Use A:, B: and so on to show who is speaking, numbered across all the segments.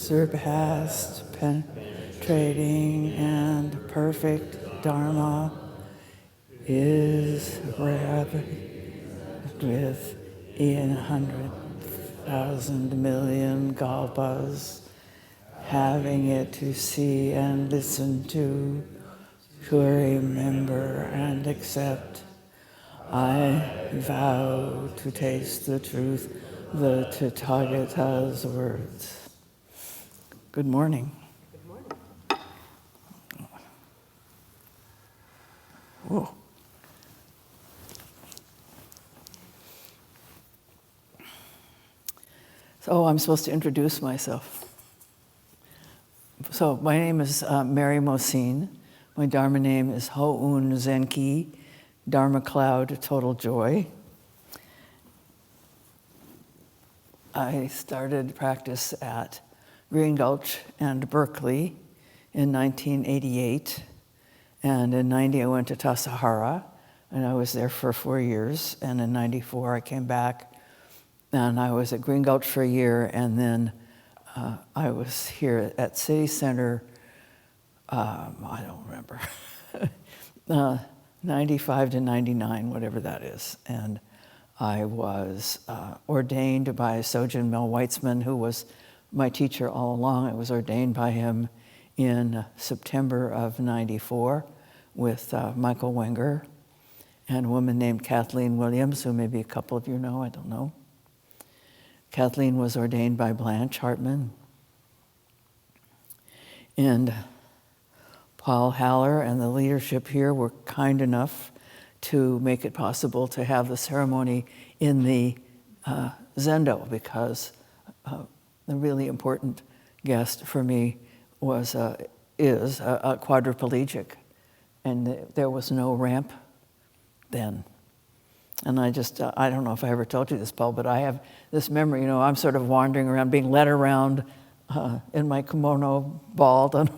A: surpassed, penetrating, and perfect Dharma is ravaged with 100,000 million kalpas, having it to see and listen to remember and accept. I vow to taste the truth, the Tathagata's words. Good morning.
B: Good morning.
A: Whoa. So I'm supposed to introduce myself. So my name is Mary Mocine. My Dharma name is Ho'un Zenki, Dharma Cloud, Total Joy. I started practice at Green Gulch and Berkeley in 1988. And in 90, I went to Tassajara, and I was there for 4 years. And in 94, I came back, and I was at Green Gulch for a year, and then I was here at City Center, I don't remember, 95 to 99, whatever that is. And I was ordained by Sojin Mel Weitzman, who was my teacher all along. I was ordained by him in September of 94 with Michael Wenger and a woman named Kathleen Williams, who maybe a couple of you know, I don't know. Kathleen was ordained by Blanche Hartman. And Paul Haller and the leadership here were kind enough to make it possible to have the ceremony in the Zendo, because the really important guest for me is a quadriplegic, and there was no ramp then. And I don't know if I ever told you this, Paul, but I have this memory, I'm sort of wandering around, being led around in my kimono, bald,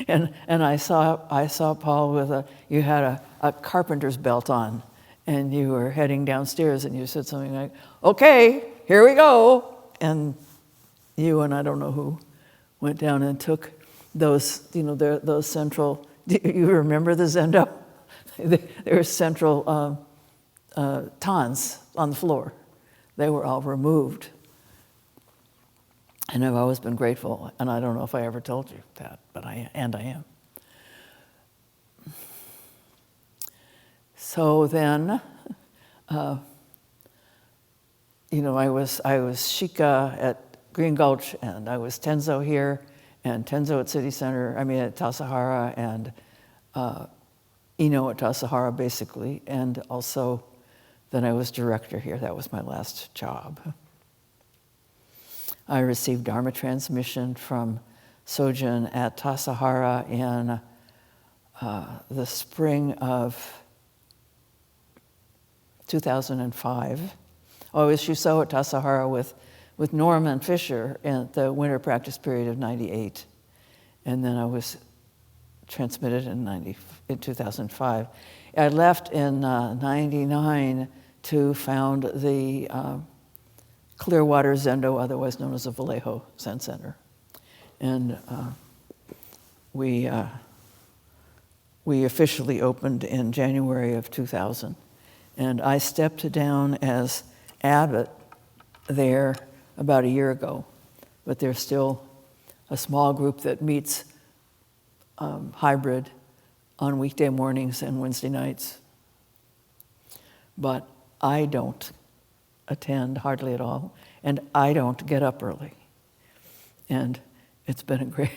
A: and I saw Paul with you had a carpenter's belt on, and you were heading downstairs, and you said something like, "Okay, here we go," and you and I don't know who went down and took those, those central. Do you remember the Zendo? There were central tons on the floor. They were all removed. And I've always been grateful, and I don't know if I ever told you that, but I am. So then, I was Shika at Green Gulch, and I was Tenzo here, and Tenzo at City Center, at Tassajara, and Eno at Tassajara, basically, and also then I was director here. That was my last job. I received Dharma transmission from Sojin at Tassajara in the spring of 2005. I was Shuso at Tassajara with Norman Fisher in the winter practice period of 98. And then I was transmitted in 2005. I left in 99 to found the Clearwater Zendo, otherwise known as the Vallejo Zen Center. And we officially opened in January of 2000. And I stepped down as abbot there about a year ago. But there's still a small group that meets hybrid on weekday mornings and Wednesday nights. But I don't attend hardly at all, and I don't get up early. And it's been a great,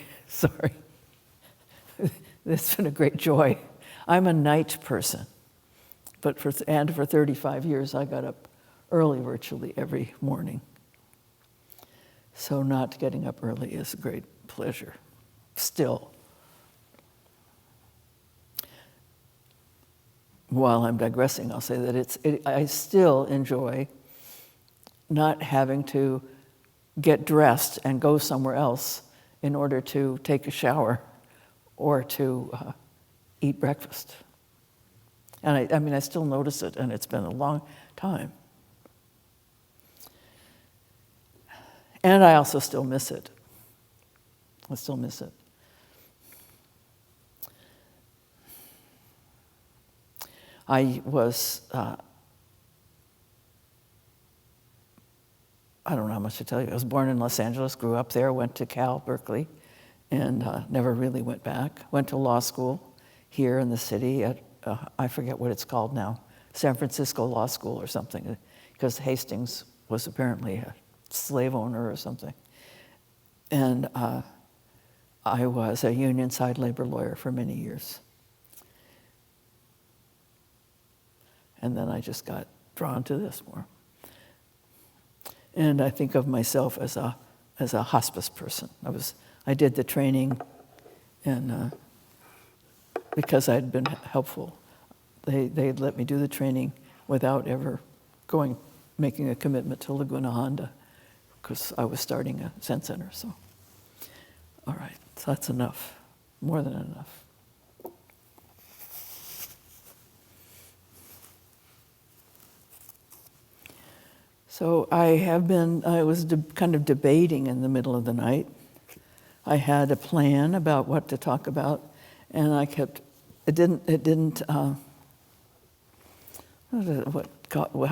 A: it's been a great joy. I'm a night person, but for 35 years I got up early virtually every morning. So not getting up early is a great pleasure, still. While I'm digressing, I'll say that I still enjoy not having to get dressed and go somewhere else in order to take a shower or to eat breakfast. And I still notice it, and it's been a long time. And I also still miss it. I still miss it. I was, I don't know how much to tell you. I was born in Los Angeles, grew up there, went to Cal, Berkeley, and never really went back. Went to law school here in the city at, I forget what it's called now, San Francisco Law School or something, because Hastings was apparently a slave owner or something. And I was a union side labor lawyer for many years. And then I just got drawn to this more. And I think of myself as a hospice person. I did the training, and because I'd been helpful, they let me do the training without ever making a commitment to Laguna Honda, because I was starting a Zen Center. So, all right, so that's enough, more than enough. So I was kind of debating in the middle of the night. I had a plan about what to talk about, and how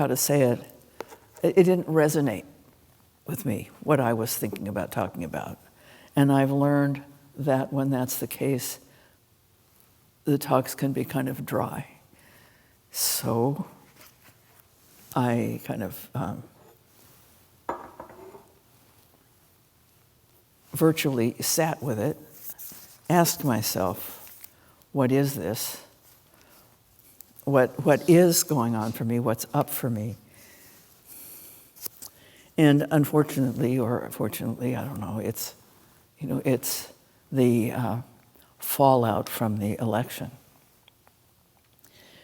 A: to say it, it didn't resonate with me, what I was thinking about talking about. And I've learned that when that's the case, the talks can be kind of dry. So I kind of virtually sat with it, asked myself, what is this? What is going on for me? What's up for me? And unfortunately, or fortunately, I don't know, it's the fallout from the election.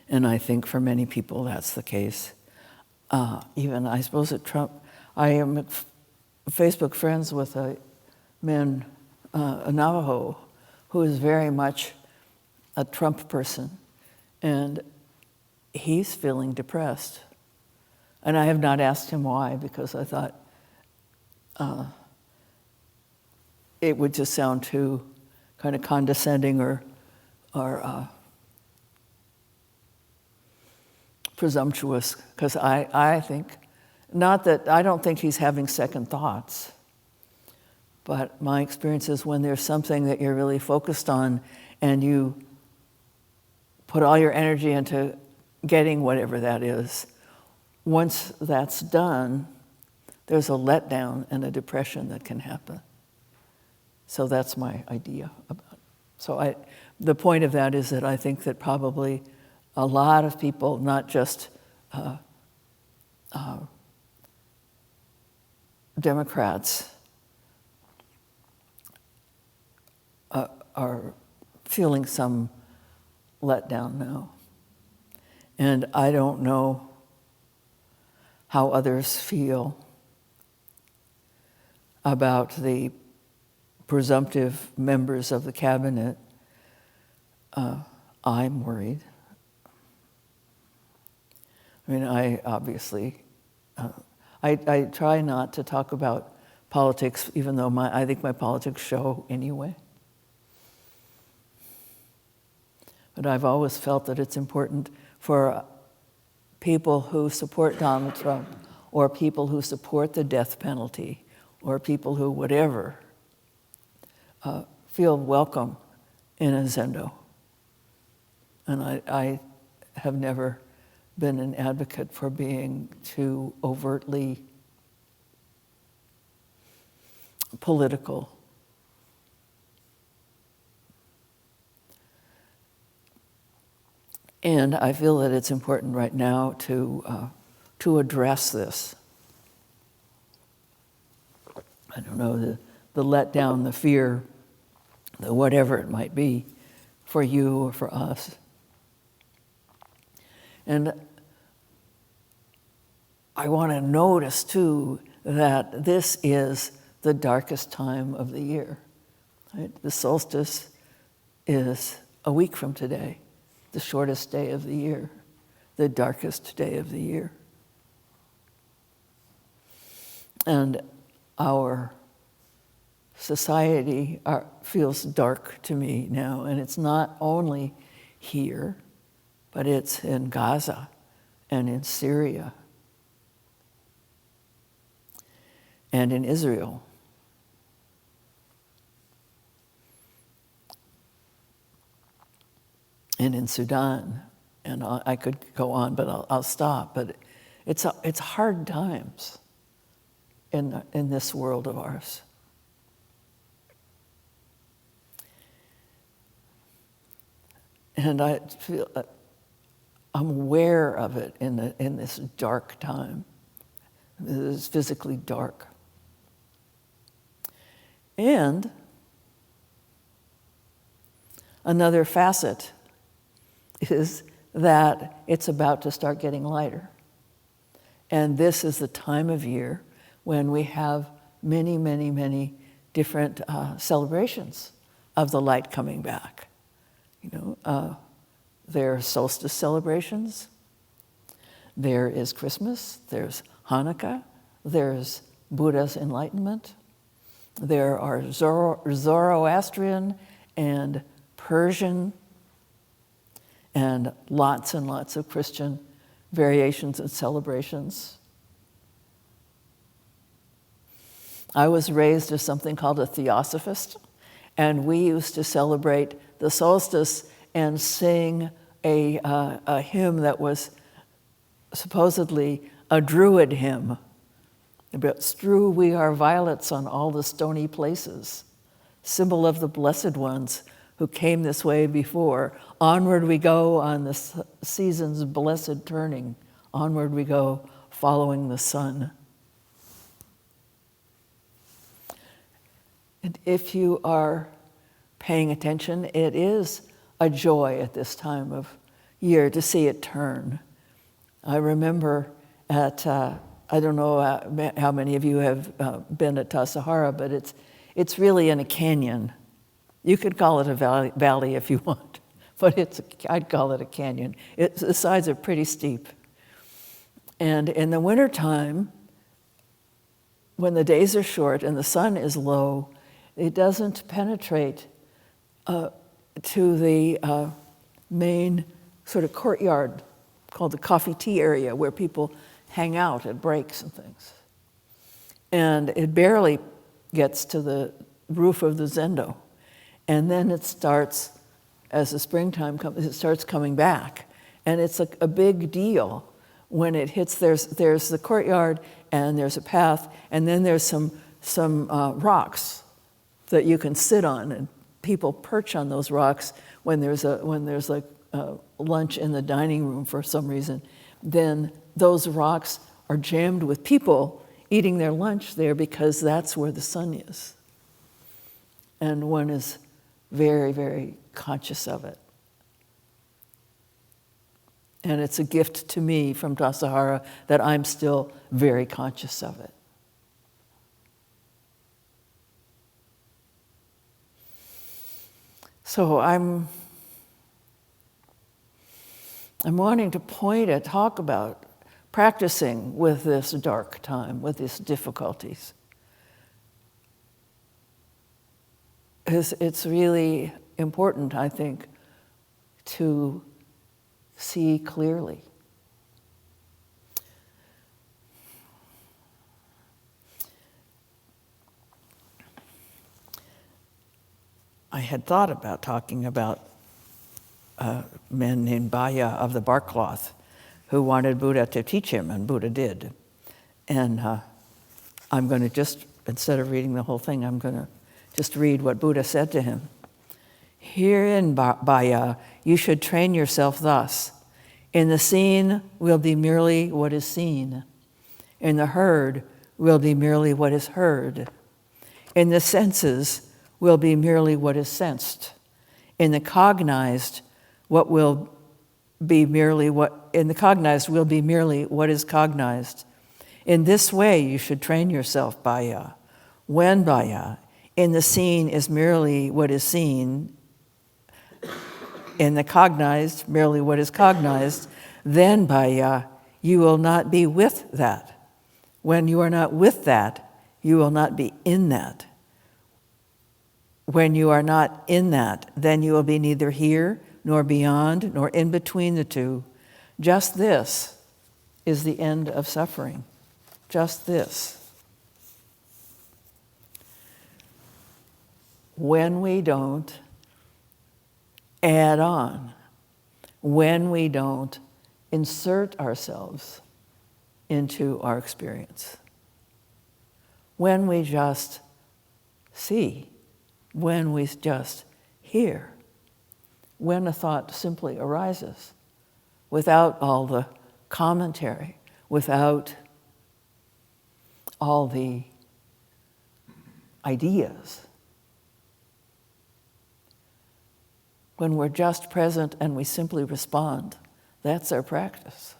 A: And I think for many people that's the case. Even, I suppose, at Trump, I am Facebook friends with a Navajo, who is very much a Trump person, and he's feeling depressed. And I have not asked him why, because I thought it would just sound too kind of condescending or presumptuous, because I think, not that, I don't think he's having second thoughts, but my experience is when there's something that you're really focused on and you put all your energy into getting whatever that is, once that's done, there's a letdown and a depression that can happen. So that's my idea about it. So the point of that is that I think that probably a lot of people, not just Democrats, are feeling some letdown now. And I don't know how others feel about the presumptive members of the cabinet. I'm worried. I mean, I obviously, I try not to talk about politics, even though I think my politics show anyway. But I've always felt that it's important for people who support Donald Trump, or people who support the death penalty, or people who whatever, feel welcome in a Zendo. And I have never been an advocate for being too overtly political. And I feel that it's important right now to address this. I don't know, the letdown, the fear, the whatever it might be for you or for us. And I want to notice, too, that this is the darkest time of the year. Right? The solstice is a week from today, the shortest day of the year, the darkest day of the year. And our society feels dark to me now, and it's not only here, but it's in Gaza and in Syria and in Israel. And in Sudan, and I could go on, but I'll stop. But it's hard times in this world of ours. And I feel I'm aware of it in this dark time. It is physically dark. And another facet is that it's about to start getting lighter. And this is the time of year when we have many, many, many different celebrations of the light coming back. There are solstice celebrations. There is Christmas. There's Hanukkah. There's Buddha's enlightenment. There are Zoroastrian and Persian and lots of Christian variations and celebrations. I was raised as something called a theosophist, and we used to celebrate the solstice and sing a hymn that was supposedly a Druid hymn. But strew we our violets on all the stony places, symbol of the blessed ones who came this way before. Onward we go on the season's blessed turning. Onward we go, following the sun. And if you are paying attention, it is a joy at this time of year to see it turn. I remember at, I don't know how many of you have been at Tassajara, but it's really in a canyon. You could call it a valley if you want, but I'd call it a canyon. The sides are pretty steep. And in the wintertime, when the days are short and the sun is low, it doesn't penetrate to the main sort of courtyard called the coffee tea area, where people hang out at breaks and things. And it barely gets to the roof of the zendo. And then it starts, as the springtime comes, it starts coming back. And it's a big deal when it hits. There's the courtyard, and there's a path, and then there's some rocks that you can sit on, and people perch on those rocks when there's like lunch in the dining room for some reason. Then those rocks are jammed with people eating their lunch there because that's where the sun is. And one is very, very conscious of it. And it's a gift to me from Tassajara that I'm still very conscious of it. So I'm wanting to talk about practicing with this dark time, with these difficulties. It's really important, I think, to see clearly. I had thought about talking about a man named Baya of the bark cloth who wanted Buddha to teach him, and Buddha did. And I'm going to just, instead of reading the whole thing, I'm going to just read what Buddha said to him. Herein, Baya, you should train yourself thus. In the seen will be merely what is seen. In the heard will be merely what is heard. In the senses will be merely what is sensed. In the cognized, in the cognized will be merely what is cognized. In this way you should train yourself, Baya. When, Baya, in the seen is merely what is seen, in the cognized merely what is cognized, then, Baya, you will not be with that. When you are not with that, you will not be in that. when you are not in that, then you will be neither here nor beyond nor in between the two. Just this is the end of suffering. Just this. When we don't add on, when we don't insert ourselves into our experience, when we just see, when we just hear, when a thought simply arises, without all the commentary, without all the ideas. When we're just present and we simply respond, that's our practice.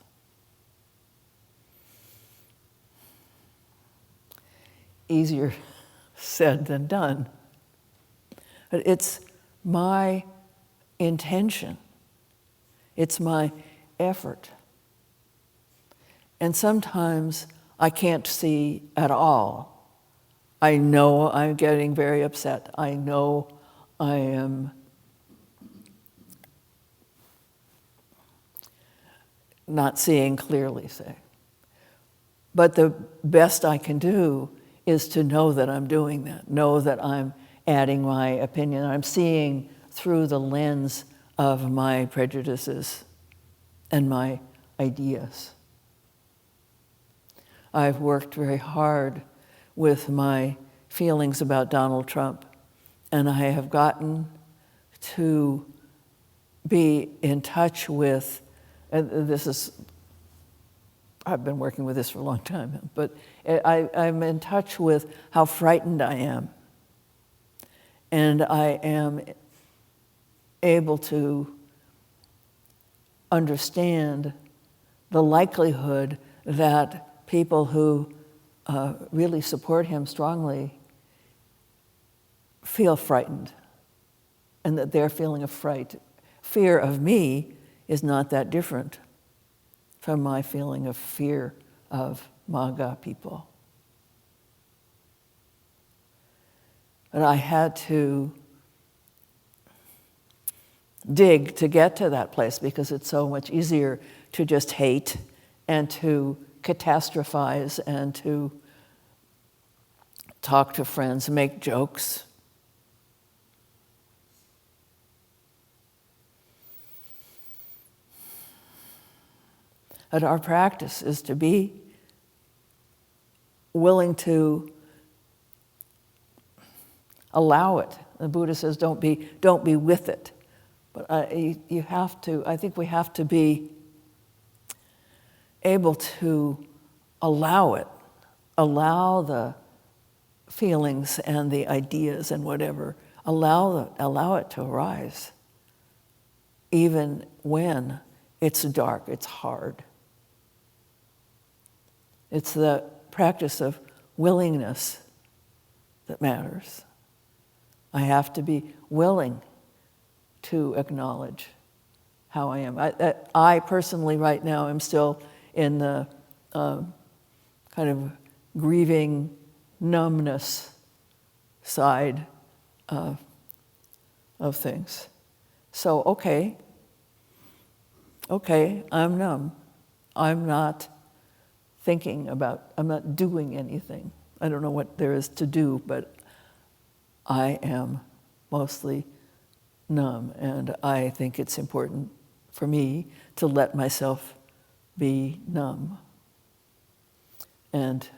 A: Easier said than done. But it's my intention. It's my effort. And sometimes I can't see at all. I know I'm getting very upset. I know I am not seeing clearly, say. But the best I can do is to know that I'm doing that, know that I'm adding my opinion. I'm seeing through the lens of my prejudices and my ideas. I've worked very hard with my feelings about Donald Trump, and I have gotten to be in touch with, and I've been working with this for a long time, but I'm in touch with how frightened I am. And I am able to understand the likelihood that people who really support him strongly feel frightened, and that their feeling of fear of me is not that different from my feeling of fear of MAGA people. But I had to dig to get to that place because it's so much easier to just hate and to catastrophize and to talk to friends, make jokes. But our practice is to be willing to allow it. The Buddha says, don't be with it. But you have to, I think we have to be able to allow it, allow the feelings and the ideas and whatever, allow it to arise, even when it's dark, it's hard. It's the practice of willingness that matters. I have to be willing to acknowledge how I am. I personally right now am still in the kind of grieving numbness side of things. So, okay, I'm numb. I'm not doing anything. I don't know what there is to do, but I am mostly numb, and I think it's important for me to let myself be numb and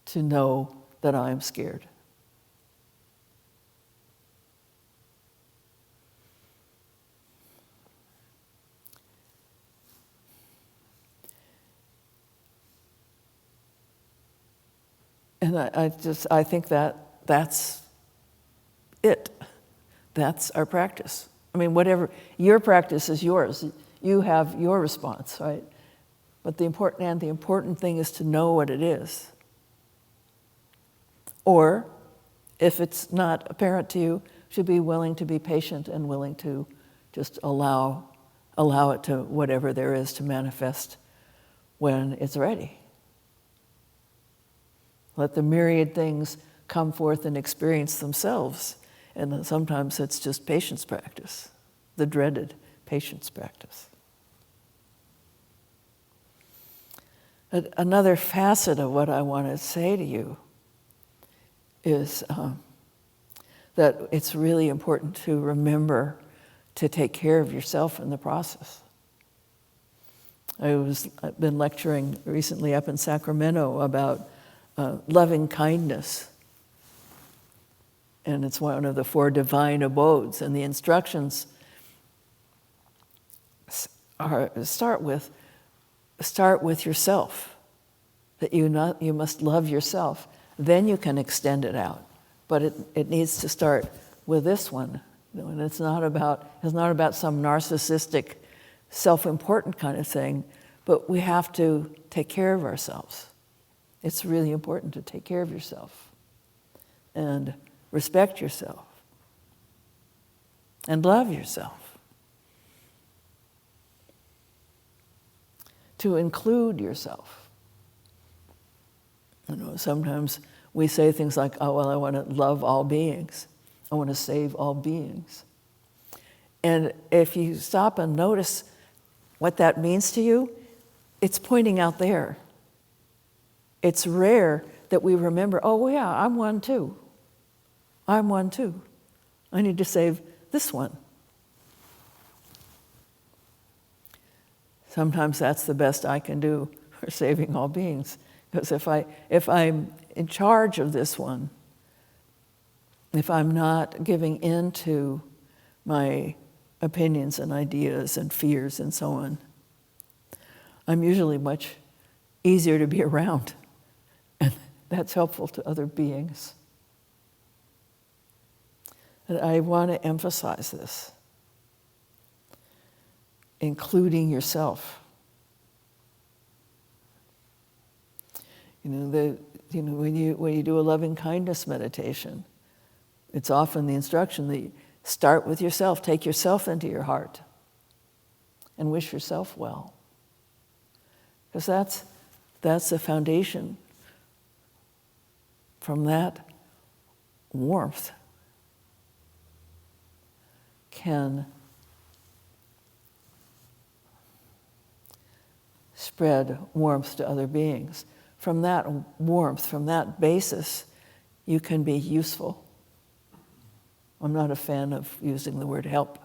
A: to know that I'm scared. And I think that's it. That's our practice. I mean, whatever, your practice is yours. You have your response, right? But the important thing is to know what it is. Or, if it's not apparent to you, should be willing to be patient and willing to just allow it to whatever there is to manifest when it's ready. Let the myriad things come forth and experience themselves. And then sometimes it's just patience practice, the dreaded patience practice. Another facet of what I want to say to you is that it's really important to remember to take care of yourself in the process. I've been lecturing recently up in Sacramento about loving kindness. And it's one of the 4 divine abodes. And the instructions are start with yourself, that you must love yourself. Then you can extend it out. But it needs to start with this one. And it's not about some narcissistic, self-important kind of thing, but we have to take care of ourselves. It's really important to take care of yourself and respect yourself and love yourself. To include yourself. Sometimes we say things like, oh, well, I want to love all beings. I want to save all beings. And if you stop and notice what that means to you, it's pointing out there. It's rare that we remember, oh, yeah, I'm one too. I'm one too. I need to save this one. Sometimes that's the best I can do for saving all beings. Because if I'm in charge of this one, if I'm not giving in to my opinions and ideas and fears and so on, I'm usually much easier to be around. And that's helpful to other beings. And I want to emphasize this, including yourself. When you do a loving kindness meditation, it's often the instruction that you start with yourself, take yourself into your heart, and wish yourself well. Because that's the foundation. From that warmth can spread warmth to other beings. From that warmth, from that basis, you can be useful. I'm not a fan of using the word help.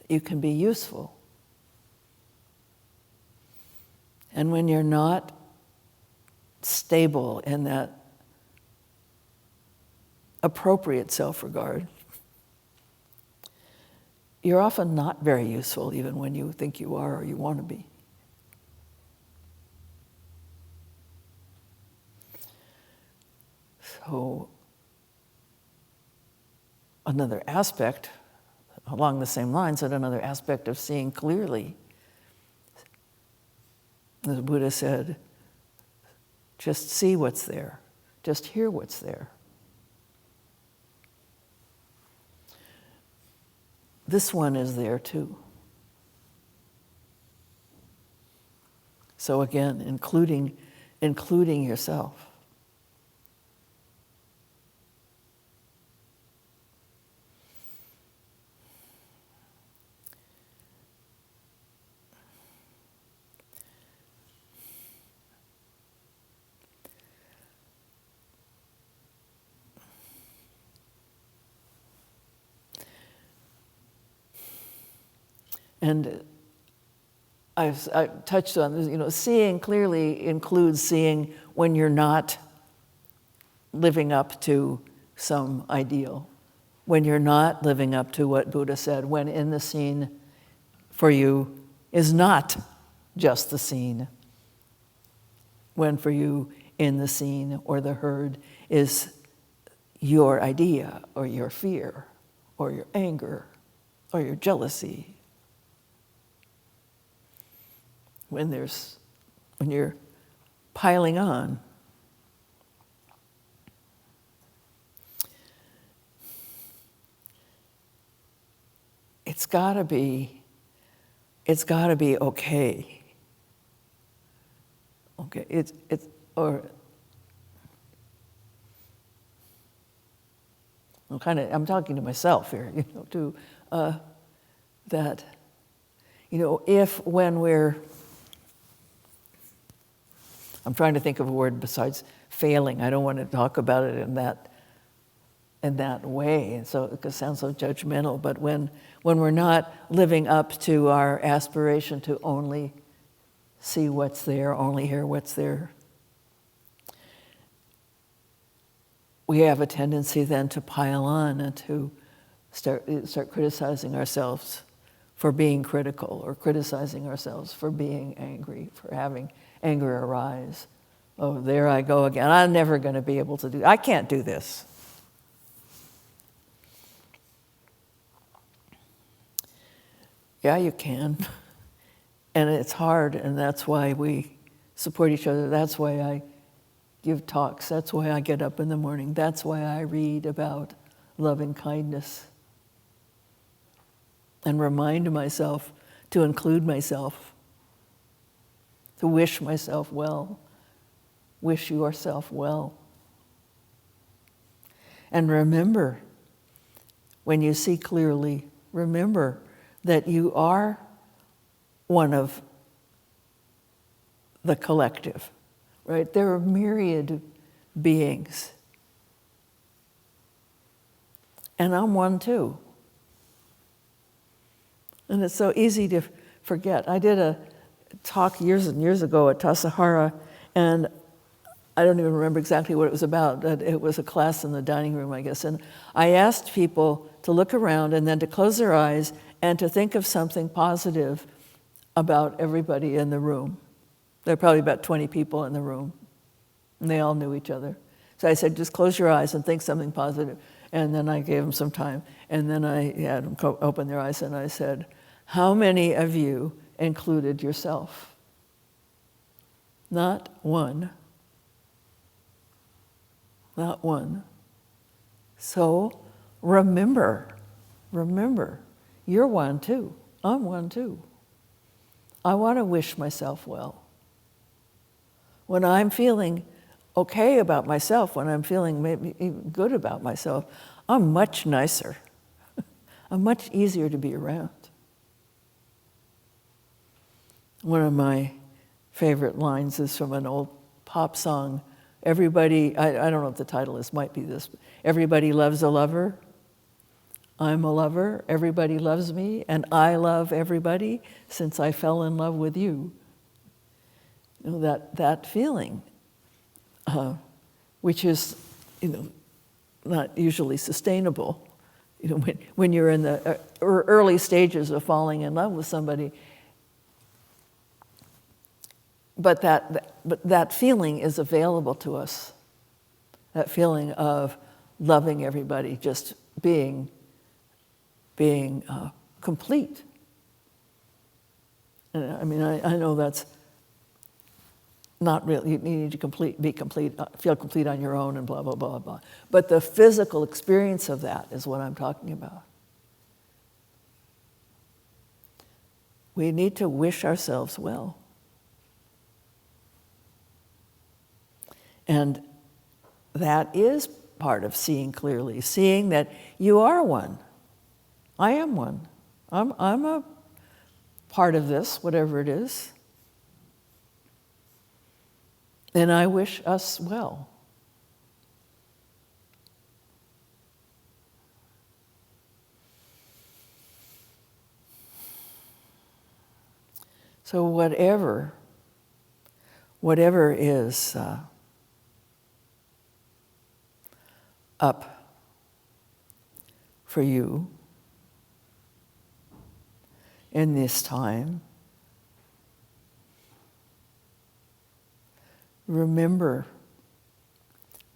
A: You can be useful. And when you're not stable in that appropriate self-regard, you're often not very useful, even when you think you are or you want to be. So, another aspect, along the same lines, and another aspect of seeing clearly, the Buddha said, just see what's there, just hear what's there. This one is there too. So again, including yourself. And I've touched on this, seeing clearly includes seeing when you're not living up to some ideal, when you're not living up to what Buddha said, when in the scene for you is not just the scene, when for you in the scene or the herd is your idea or your fear or your anger or your jealousy. When you're piling on. It's gotta be okay. Okay, I'm talking to myself here, too, that, if when I'm trying to think of a word besides failing. I don't want to talk about it in that way, so it sounds so judgmental. But when we're not living up to our aspiration to only see what's there, only hear what's there, we have a tendency then to pile on and to start criticizing ourselves for being critical, or criticizing ourselves for being angry, for having anger arise. Oh, there I go again. I'm never going to be able to I can't do this. Yeah, you can. And it's hard, and that's why we support each other. That's why I give talks. That's why I get up in the morning. That's why I read about loving kindness and remind myself to include myself, to wish myself well, wish yourself well. And remember, when you see clearly, remember that you are one of the collective, right? There are myriad beings. And I'm one too. And it's so easy to forget. I did a talk years and years ago at Tassajara, and I don't even remember exactly what it was about. It was a class in the dining room, I guess. And I asked people to look around and then to close their eyes and to think of something positive about everybody in the room. There were probably about 20 people in the room, and they all knew each other. So I said, just close your eyes and think something positive. And then I gave them some time. And then I had them open their eyes, and I said, how many of you included yourself? Not one. Not one. So remember, you're one too. I'm one too. I want to wish myself well. When I'm feeling okay about myself, when I'm feeling maybe even good about myself, I'm much nicer. I'm much easier to be around. One of my favorite lines is from an old pop song. Everybody, I don't know what the title is, might be this. Everybody loves a lover. I'm a lover. Everybody loves me, and I love everybody since I fell in love with you. You know, that feeling, which is, not usually sustainable. When you're in the early stages of falling in love with somebody. But that feeling is available to us. That feeling of loving everybody, just being complete. And I know that's not really, you need to be complete, feel complete on your own and blah, blah, blah, blah. But the physical experience of that is what I'm talking about. We need to wish ourselves well. And that is part of seeing clearly, seeing that you are one. I am one. I'm a part of this, whatever it is. And I wish us well. So whatever is up for you in this time, remember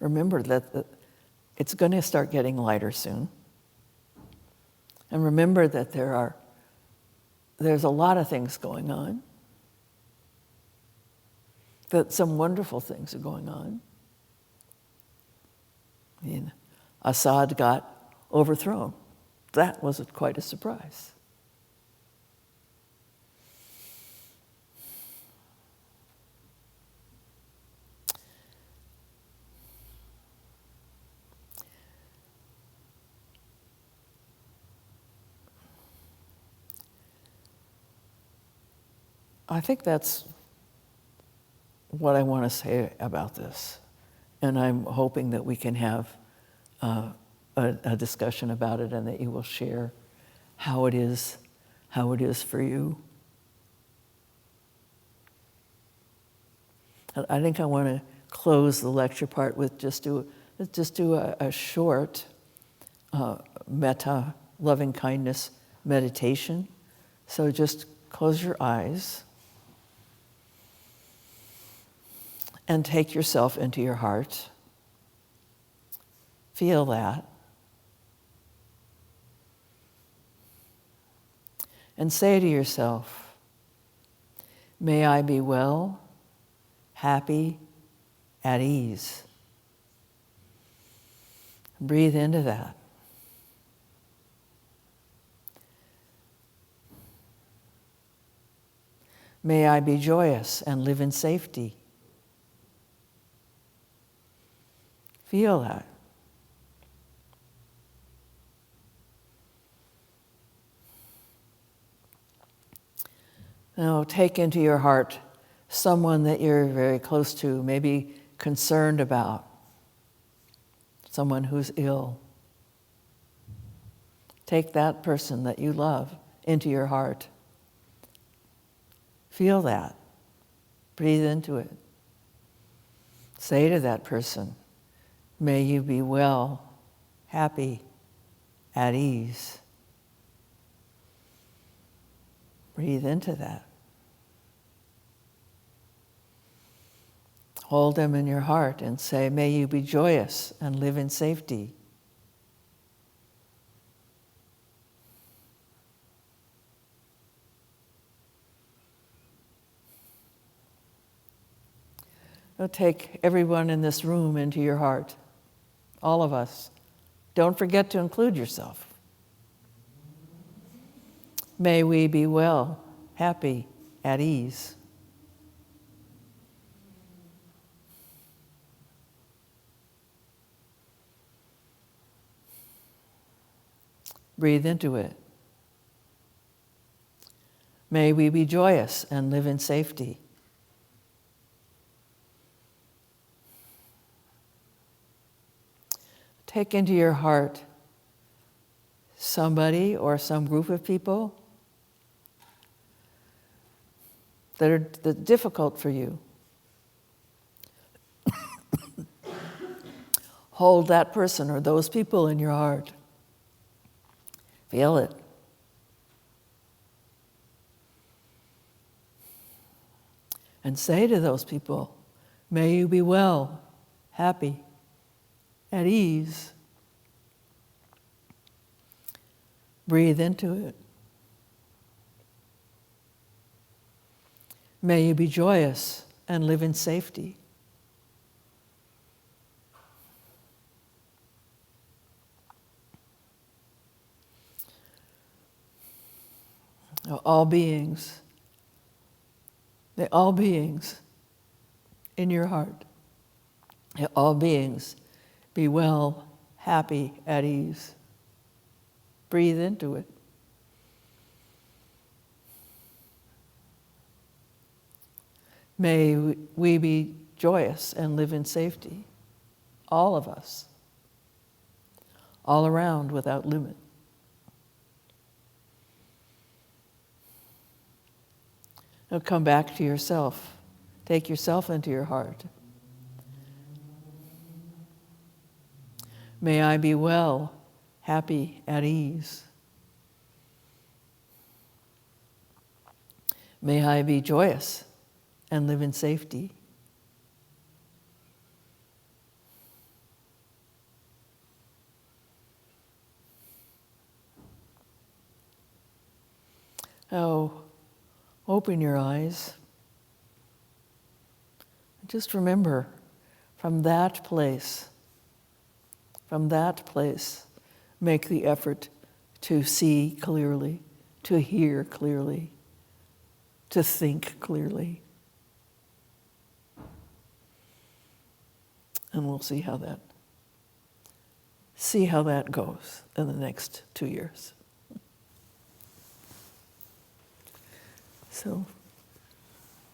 A: that it's going to start getting lighter soon. And remember that there's a lot of things going on, that some wonderful things are going on. Assad got overthrown. That was quite a surprise. I think that's what I want to say about this. And I'm hoping that we can have a discussion about it and that you will share how it is for you. I think I want to close the lecture part with just do a short metta, loving kindness meditation. So just close your eyes and take yourself into your heart. Feel that. And say to yourself, may I be well, happy, at ease. Breathe into that. May I be joyous and live in safety. Feel that. Now take into your heart someone that you're very close to, maybe concerned about, someone who's ill. Take that person that you love into your heart. Feel that. Breathe into it. Say to that person, may you be well, happy, at ease. Breathe into that. Hold them in your heart and say, may you be joyous and live in safety. Now take everyone in this room into your heart, all of us. Don't forget to include yourself. May we be well, happy, at ease. Breathe into it. May we be joyous and live in safety. Take into your heart somebody or some group of people that are difficult for you. Hold that person or those people in your heart. Feel it. And say to those people, may you be well, happy, at ease. Breathe into it. May you be joyous and live in safety. All beings in your heart, all beings, be well, happy, at ease. Breathe into it. May we be joyous and live in safety, all of us, all around without limit. Now come back to yourself. Take yourself into your heart. May I be well, happy, at ease. May I be joyous and live in safety. Now, open your eyes. Just remember, from that place, make the effort to see clearly, to hear clearly, to think clearly. And we'll see how that goes in the next 2 years. So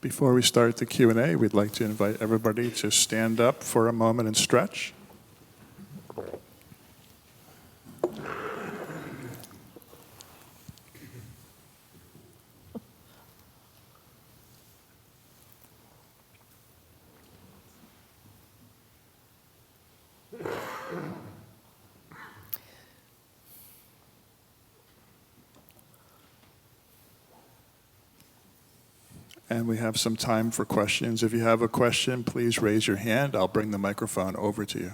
B: Before we start the Q&A, we'd like to invite everybody to stand up for a moment and stretch. And we have some time for questions. If you have a question, please raise your hand. I'll bring the microphone over to you.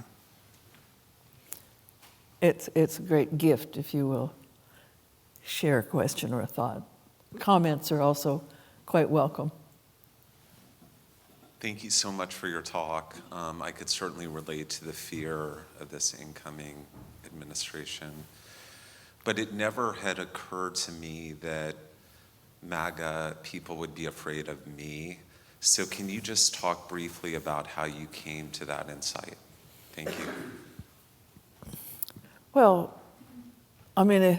A: It's a great gift if you will share a question or a thought. Comments are also quite welcome.
C: Thank you so much for your talk. I could certainly relate to the fear of this incoming administration, but it never had occurred to me that MAGA people would be afraid of me. So can you just talk briefly about how you came to that insight? Thank you.
A: Well, I mean,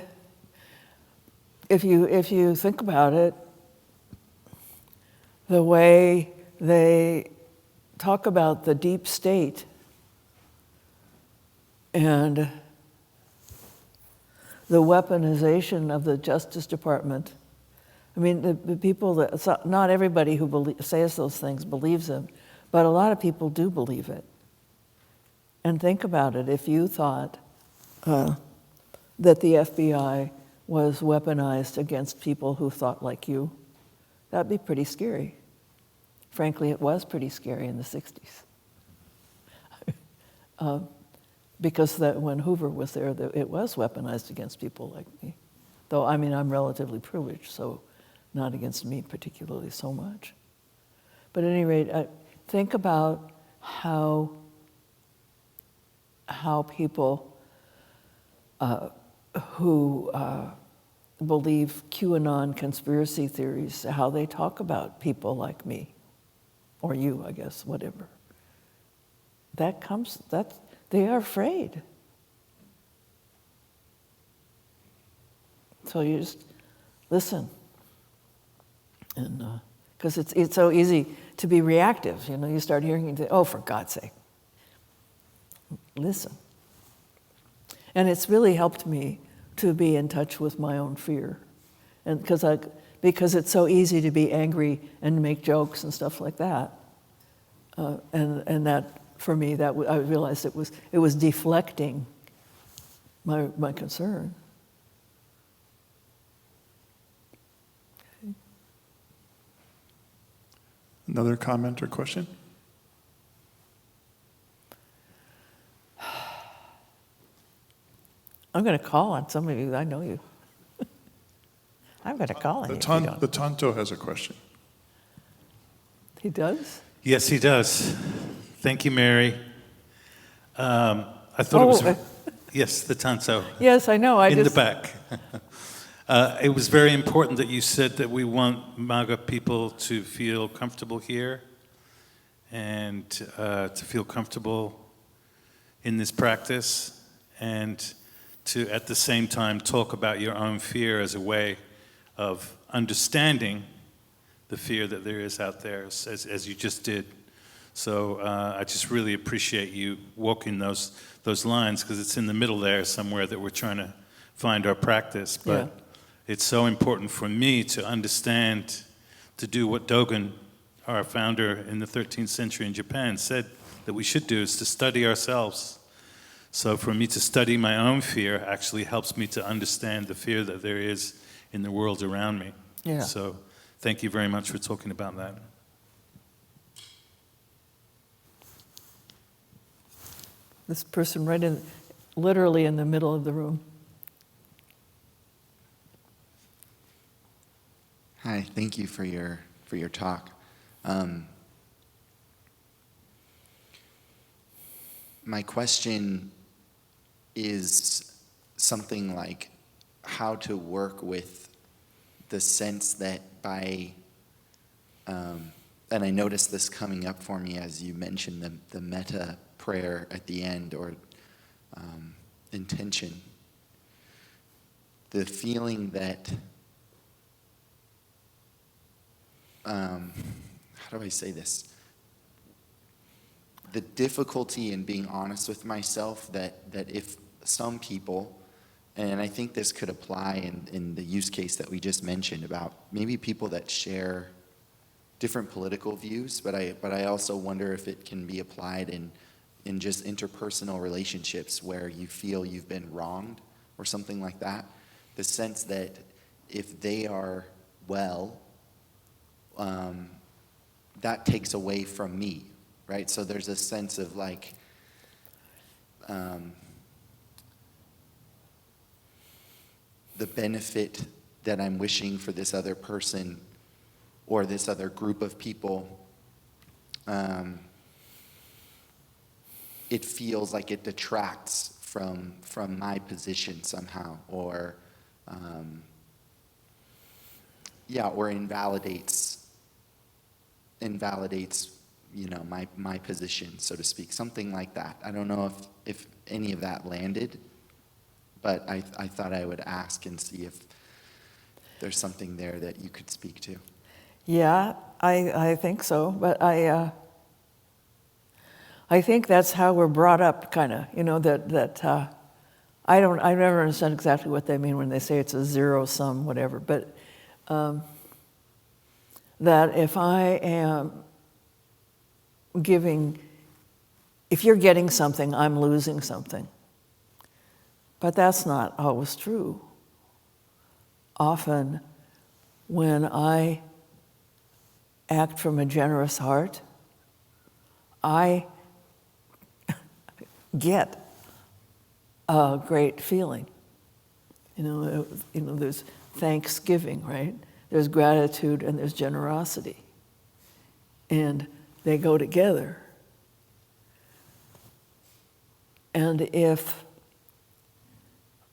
A: if you think about it, the way they talk about the deep state and the weaponization of the Justice Department. I mean, the people that, not everybody who says those things believes them, but a lot of people do believe it. And think about it, if you thought that the FBI was weaponized against people who thought like you, that'd be pretty scary. Frankly, it was pretty scary in the 60s. Because when Hoover was there, it was weaponized against people like me. Though, I mean, I'm relatively privileged, so not against me particularly so much. But at any rate, think about how people who believe QAnon conspiracy theories, how they talk about people like me, or you, I guess, whatever. They are afraid. So you just listen. And because it's so easy to be reactive, you know, you start hearing and say, oh, for God's sake, listen. And it's really helped me to be in touch with my own fear, and because it's so easy to be angry and make jokes and stuff like that, and that for me, that I realized it was deflecting my concern.
B: Another comment or question?
A: I'm going to call on some of you. I know you. I'm going to call on you.
B: The Tonto has a question.
A: He does?
D: Yes, he does. Thank you, Mary. I thought it was... Yes, the Tonto.
A: Yes, I know.
D: In the back. It was very important that you said that we want MAGA people to feel comfortable here and to feel comfortable in this practice and to, at the same time, talk about your own fear as a way of understanding the fear that there is out there, as you just did. So I just really appreciate you walking those lines, because it's in the middle there somewhere that we're trying to find our practice. But it's so important for me to understand, to do what Dogen, our founder in the 13th century in Japan, said that we should do, is to study ourselves. So for me to study my own fear actually helps me to understand the fear that there is in the world around me. Yeah. So thank you very much for talking about that.
A: This person literally in the middle of the room.
E: Hi, thank you for your talk. My question is something like how to work with the sense that and I noticed this coming up for me as you mentioned the metta prayer at the end, or intention. The feeling that how do I say this? The difficulty in being honest with myself that if some people, and I think this could apply in the use case that we just mentioned about maybe people that share different political views, but I also wonder if it can be applied in just interpersonal relationships where you feel you've been wronged or something like that. The sense that if they are well, that takes away from me, right? So there's a sense of like, the benefit that I'm wishing for this other person or this other group of people, it feels like it detracts from my position somehow, or or invalidates my position, so to speak, something like that. I don't know if any of that landed, but I thought I would ask and see if there's something there that you could speak to.
A: Yeah, I think so, but I think that's how we're brought up, kind of. That I never understand exactly what they mean when they say it's a zero sum, whatever. But that if I am if you're getting something, I'm losing something. But that's not always true. Often, when I act from a generous heart, I get a great feeling. There's thanksgiving, right? There's gratitude and there's generosity. And they go together. And if,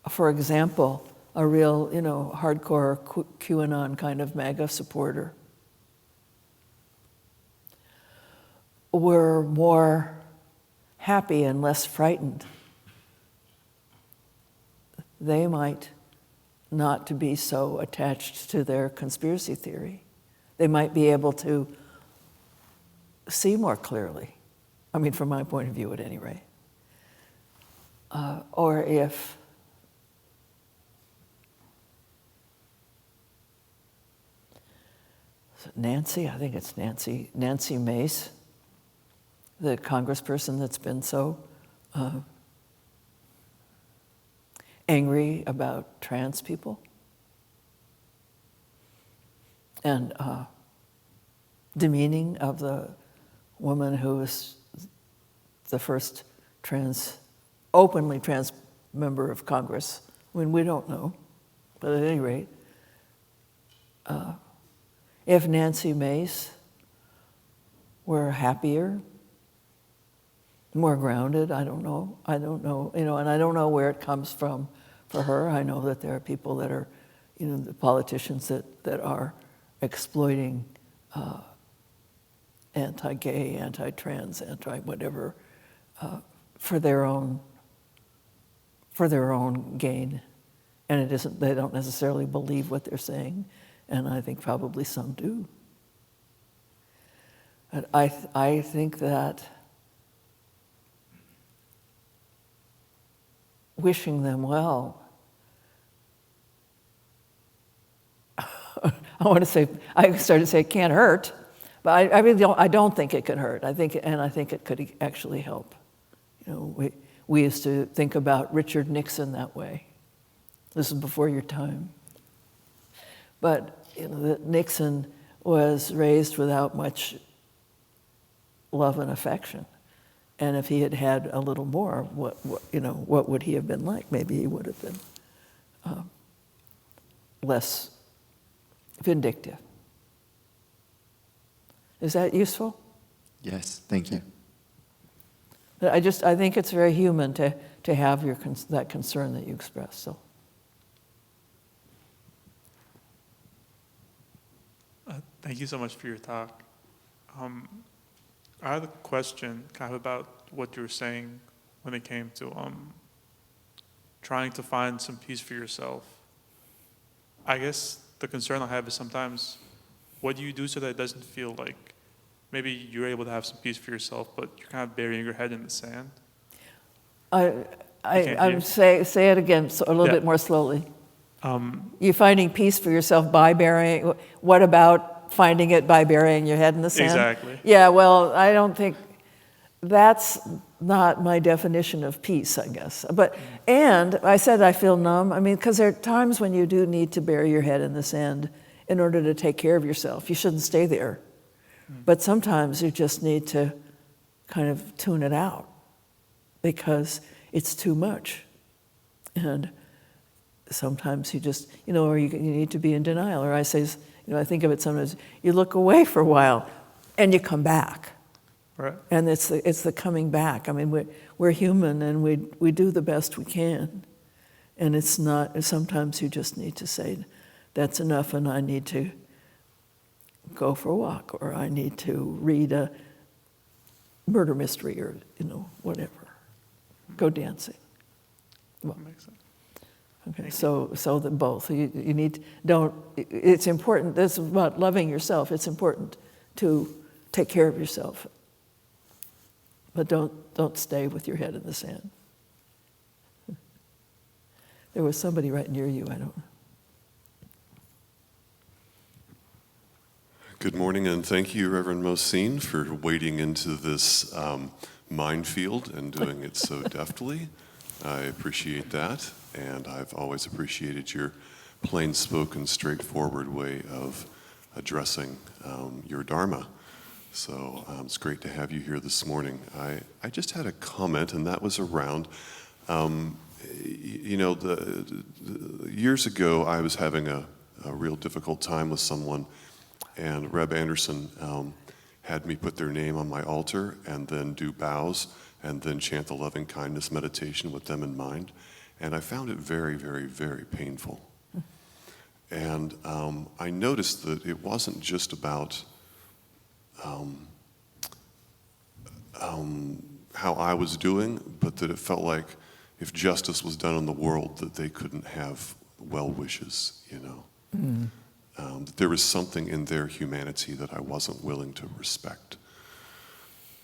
A: for example, a real, hardcore QAnon kind of MAGA supporter were more happy and less frightened, they might not to be so attached to their conspiracy theory. They might be able to see more clearly. I mean, from my point of view at any rate. Or if Nancy, I think it's Nancy Mace, the congressperson that's been so angry about trans people and demeaning of the woman who was the first openly trans member of Congress. I mean, we don't know, but at any rate, if Nancy Mace were happier, more grounded, I don't know, and I don't know where it comes from for her. I know that there are people that are, the politicians that are exploiting anti-gay, anti-trans, anti-whatever for their own gain, and it isn't. They don't necessarily believe what they're saying, and I think probably some do. But I think that wishing them well, I started to say it can't hurt, but I really don't. I don't think it could hurt. I think it could actually help. We used to think about Richard Nixon that way. This is before your time. But that Nixon was raised without much love and affection, and if he had had a little more, what would he have been like? Maybe he would have been less vindictive. Is that useful?
E: Yes, thank you.
A: I think it's very human to have that concern that you express. So.
F: Thank you so much for your talk. I had a question kind of about what you were saying when it came to trying to find some peace for yourself. I guess the concern I have is sometimes, what do you do so that it doesn't feel like maybe you're able to have some peace for yourself, but you're kind of burying your head in the sand.
A: I
F: can't hear.
A: say it again a little
F: Yeah.
A: bit more slowly. You're finding peace for yourself by burying. What about finding it by burying your head in the sand?
F: Exactly.
A: Yeah, well, I don't think that's not my definition of peace, I guess. And I said I feel numb. I mean, because there are times when you do need to bury your head in the sand in order to take care of yourself. You shouldn't stay there. But sometimes you just need to kind of tune it out because it's too much. And sometimes you just, or you need to be in denial. Or I say, I think of it sometimes, you look away for a while and you come back.
F: Right.
A: And it's the coming back. I mean, we're human and we do the best we can. And it's not, sometimes you just need to say, that's enough and I need to go for a walk, or I need to read a murder mystery, or, whatever. Go dancing. Well,
F: That makes sense.
A: okay, so the both. You need, it's important, this is about loving yourself. It's important to take care of yourself. But don't stay with your head in the sand. There was somebody right near you, I don't know.
G: Good morning, and thank you, Reverend Mocine, for wading into this minefield and doing it so deftly. I appreciate that, and I've always appreciated your plain-spoken, straightforward way of addressing your Dharma. So it's great to have you here this morning. I just had a comment, and that was around, years ago I was having a real difficult time with someone, and Reb Anderson had me put their name on my altar and then do bows and then chant the loving kindness meditation with them in mind. And I found it very, very, very painful. And I noticed that it wasn't just about how I was doing, but that it felt like if justice was done in the world, that they couldn't have well wishes, that there was something in their humanity that I wasn't willing to respect.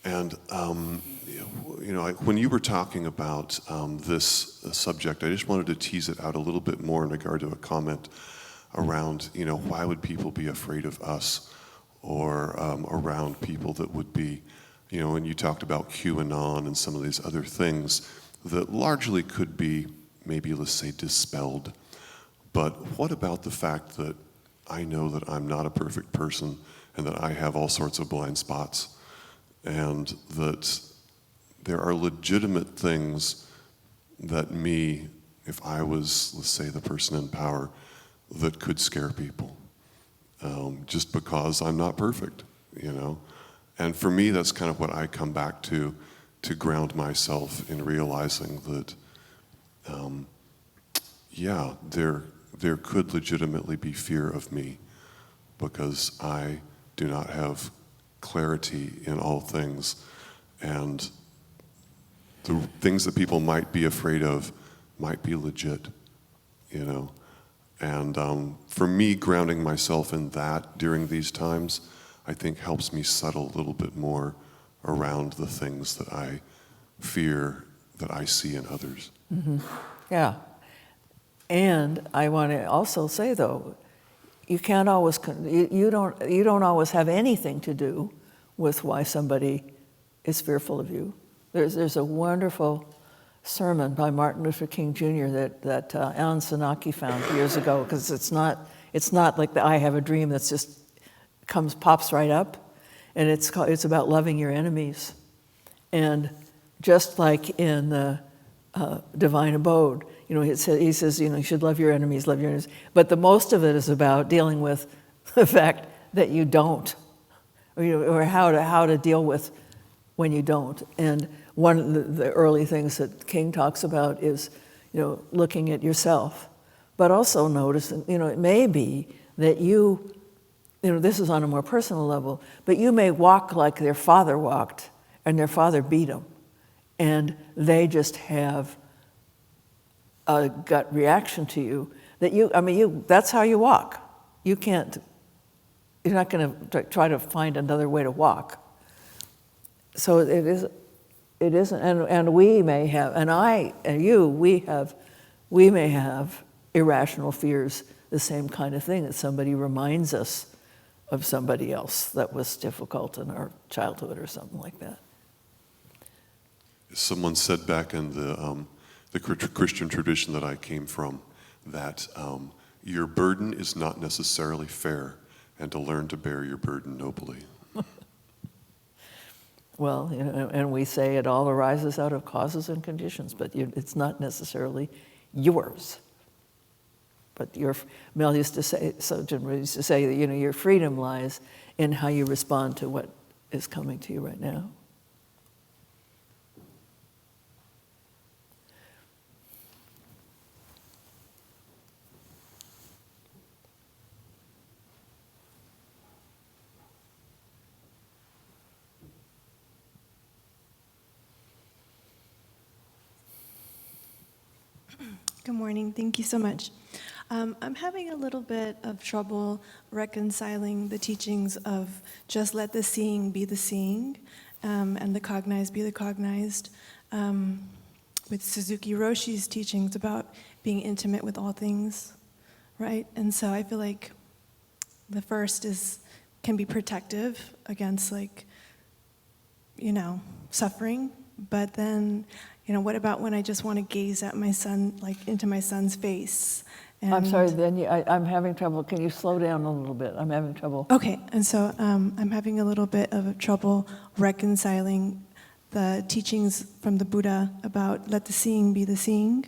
G: And, when you were talking about this subject, I just wanted to tease it out a little bit more in regard to a comment around, why would people be afraid of us, or around people that would be, when you talked about QAnon and some of these other things that largely could be maybe, let's say, dispelled. But what about the fact that I know that I'm not a perfect person and that I have all sorts of blind spots, and that there are legitimate things that me, if I was, let's say, the person in power, that could scare people, just because I'm not perfect, And for me, that's kind of what I come back to ground myself in realizing that, there could legitimately be fear of me because I do not have clarity in all things, and the things that people might be afraid of might be legit, And for me, grounding myself in that during these times, I think helps me settle a little bit more around the things that I fear that I see in others.
A: Mm-hmm. Yeah. And I want to also say, though, you can't always, you don't always have anything to do with why somebody is fearful of you. There's a wonderful sermon by Martin Luther King Jr. that Alan Senaki found years ago, because it's not like the I have a dream that's just pops right up, and it's about loving your enemies. And just like in the Divine Abode, he says, you should love your enemies, But the most of it is about dealing with the fact that you don't, or how to deal with when you don't. And one of the early things that King talks about is, looking at yourself, but also noticing, it may be that this is on a more personal level, but you may walk like their father walked, and their father beat them, and they just have a gut reaction to you that that's how you walk. You can't, you're not going to try to find another way to walk. So it isn't, and we may have, and I and you, we may have irrational fears, the same kind of thing, that somebody reminds us of somebody else that was difficult in our childhood or something like that.
G: Someone said back in the Christian tradition that I came from that your burden is not necessarily fair, and to learn to bear your burden nobly.
A: Well, you know, and we say it all arises out of causes and conditions, but it's not necessarily yours. But Mel used to say, so Jim used to say that, you know, your freedom lies in how you respond to what is coming to you right now.
H: Good morning. Thank you so much. I'm having a little bit of trouble reconciling the teachings of just let the seeing be the seeing, and the cognized be the cognized, with Suzuki Roshi's teachings about being intimate with all things, right? And so I feel like the first can be protective against, like, you know, suffering, but then, you know, what about when I just want to gaze at my son, like into my son's face?
A: I'm sorry, then I'm having trouble. Can you slow down a little bit? I'm having trouble.
H: Okay, and so I'm having a little bit of trouble reconciling the teachings from the Buddha about let the seeing be the seeing.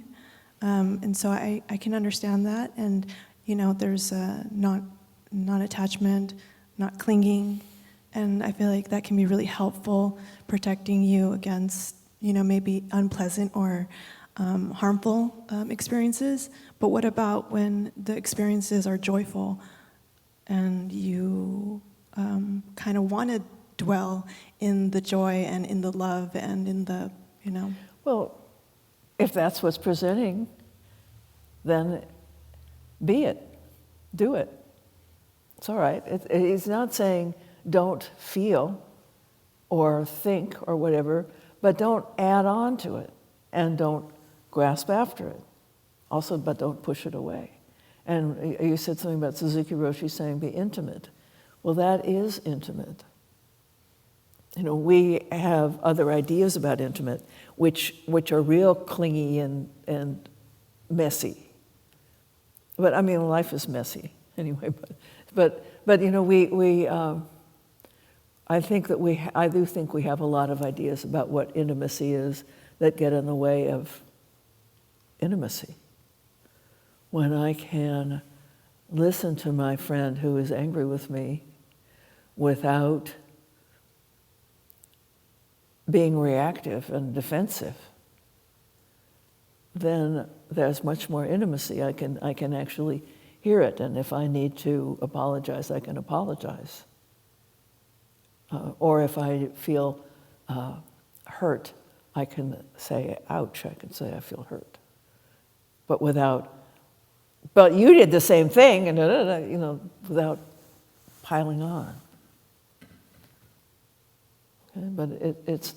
H: And so I can understand that. And, you know, there's non-attachment, not clinging. And I feel like that can be really helpful, protecting you against, you know, maybe unpleasant or harmful experiences. But what about when the experiences are joyful and you kind of want to dwell in the joy and in the love and in the, you know?
A: Well, if that's what's presenting, then be it. Do it. It's all right. He's not saying don't feel or think or whatever, but don't add on to it and don't grasp after it. Also, but don't push it away. And you said something about Suzuki Roshi saying be intimate. Well, that is intimate. You know, we have other ideas about intimate, which are real clingy and messy. But I mean, life is messy anyway. But you know, I do think we have a lot of ideas about what intimacy is that get in the way of intimacy. When I can listen to my friend who is angry with me without being reactive and defensive, then there's much more intimacy. I can actually hear it, and if I need to apologize, I can apologize. Or if I feel hurt, I can say, ouch, I can say I feel hurt. But you did the same thing, and you know, without piling on. Okay? But it's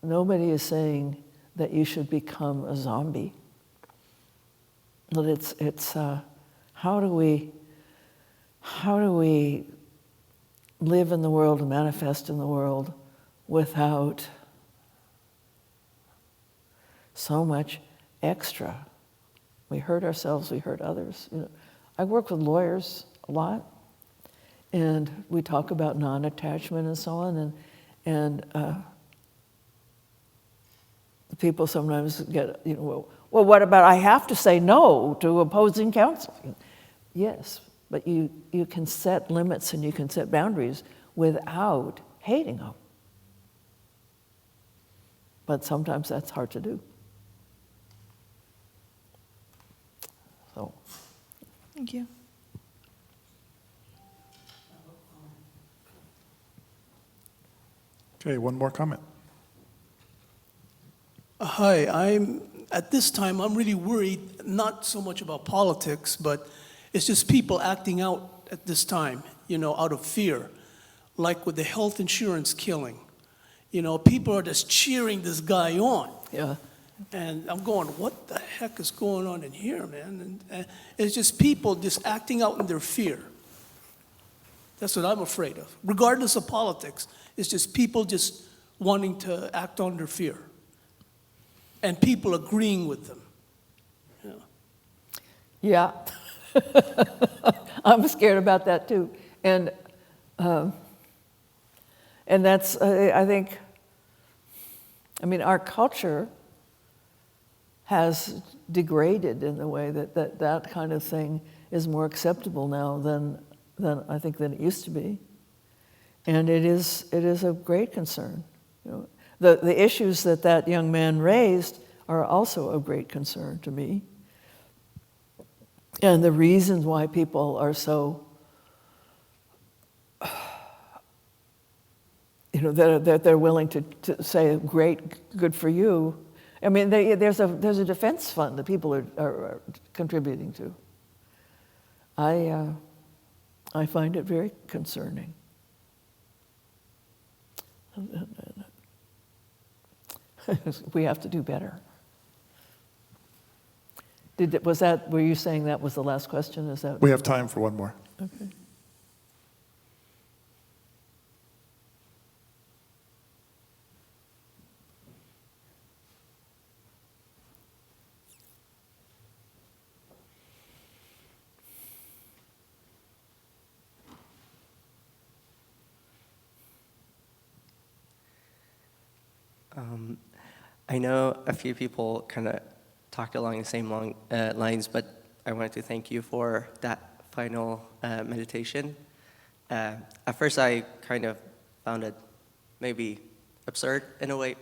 A: nobody is saying that you should become a zombie. But it's how do we live in the world and manifest in the world without so much extra? We hurt ourselves, we hurt others. You know, I work with lawyers a lot, and we talk about non-attachment and so on, and people sometimes get, you know, well, what about I have to say no to opposing counsel? Yes, but you can set limits and you can set boundaries without hating them. But sometimes that's hard to do. So.
H: Thank you.
B: Okay, one more comment.
I: Hi, at this time, I'm really worried, not so much about politics, but it's just people acting out at this time. out of fear, like with the health insurance killing. People are just cheering this guy on.
A: Yeah.
I: And I'm going, what the heck is going on in here, man? And it's just people just acting out in their fear. That's what I'm afraid of. Regardless of politics, it's just people just wanting to act on their fear. And people agreeing with them.
A: Yeah. I'm scared about that too. And that's, I think, our culture has degraded in the way that kind of thing is more acceptable now than I think than it used to be. And it is a great concern. The issues that young man raised are also of great concern to me. And the reasons why people are so, that they're willing to say, great, good for you. There's a defense fund that people are contributing to. I find it very concerning. We have to do better. Were you saying that was the last question? Is that?
B: We have time for one more.
A: Okay.
J: I know a few people kind of talked along the same lines, but I wanted to thank you for that final meditation. At first, I kind of found it maybe absurd in a way,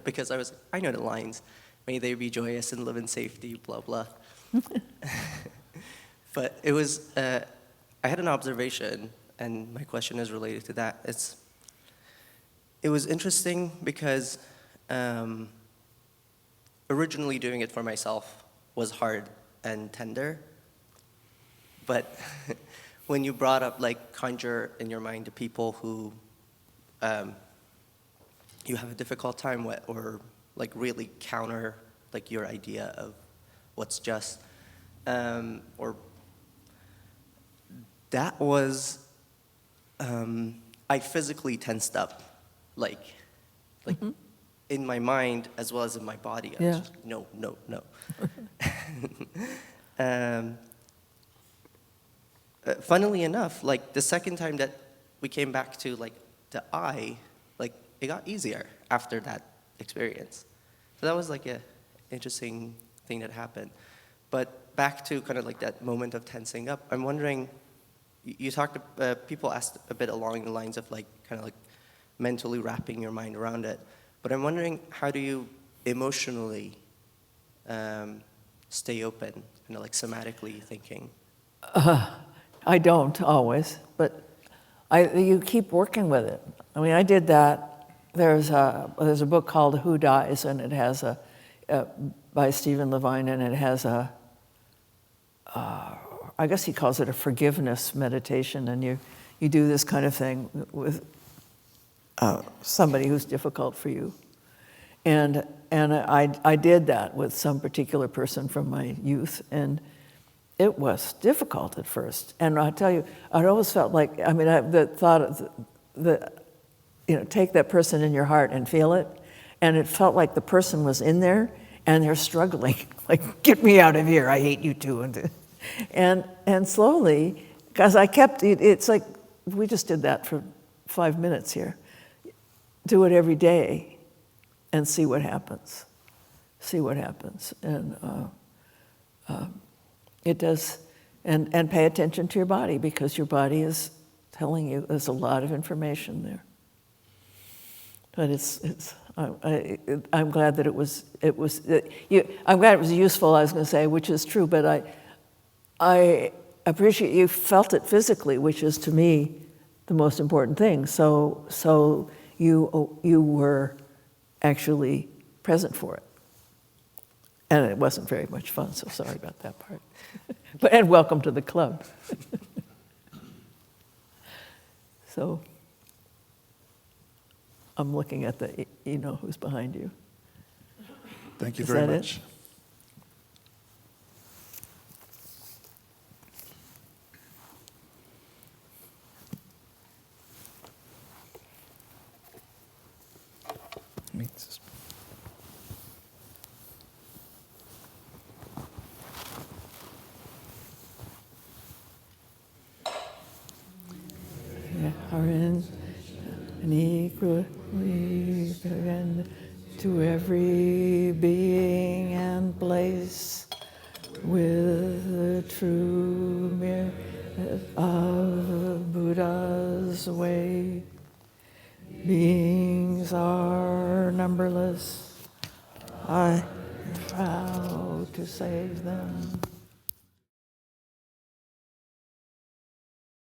J: because I know the lines. May they be joyous and live in safety, blah, blah. But it was, I had an observation, and my question is related to that. It was interesting because originally doing it for myself was hard and tender, but when you brought up conjure in your mind the people who you have a difficult time with, or really counter your idea of what's just, or that was, I physically tensed up,
A: Mm-hmm.
J: in my mind as well as in my body. I was just no. Funnily enough, the second time that we came back to the I, it got easier after that experience. So that was a interesting thing that happened. But back to kind of that moment of tensing up, I'm wondering, you talked, people asked a bit along the lines of kind of mentally wrapping your mind around it. But I'm wondering, how do you emotionally stay open, somatically thinking?
A: I don't always, but you keep working with it. I did that. There's a book called Who Dies, and it has by Stephen Levine, and it has I guess he calls it a forgiveness meditation, and you do this kind of thing with somebody who's difficult for you. And I did that with some particular person from my youth, and it was difficult at first. And I'll tell you, I always felt the thought of take that person in your heart and feel it, and it felt like the person was in there and they're struggling, get me out of here, I hate you too. And slowly, because I kept, it's we just did that for 5 minutes here. Do it every day and see what happens. And it does, and pay attention to your body, because your body is telling you there's a lot of information there. But I'm glad that I'm glad it was useful, I was going to say, which is true, but I appreciate you felt it physically, which is to me the most important thing. So you were actually present for it. And it wasn't very much fun, so sorry about that part. And welcome to the club. So I'm looking at the, you know, who's behind you.
B: Thank you
A: Is
B: very
A: that it?
B: much.
A: Are in and equally given to every being and place with the true merit of Buddha's way. Beings are numberless. I am proud to save them.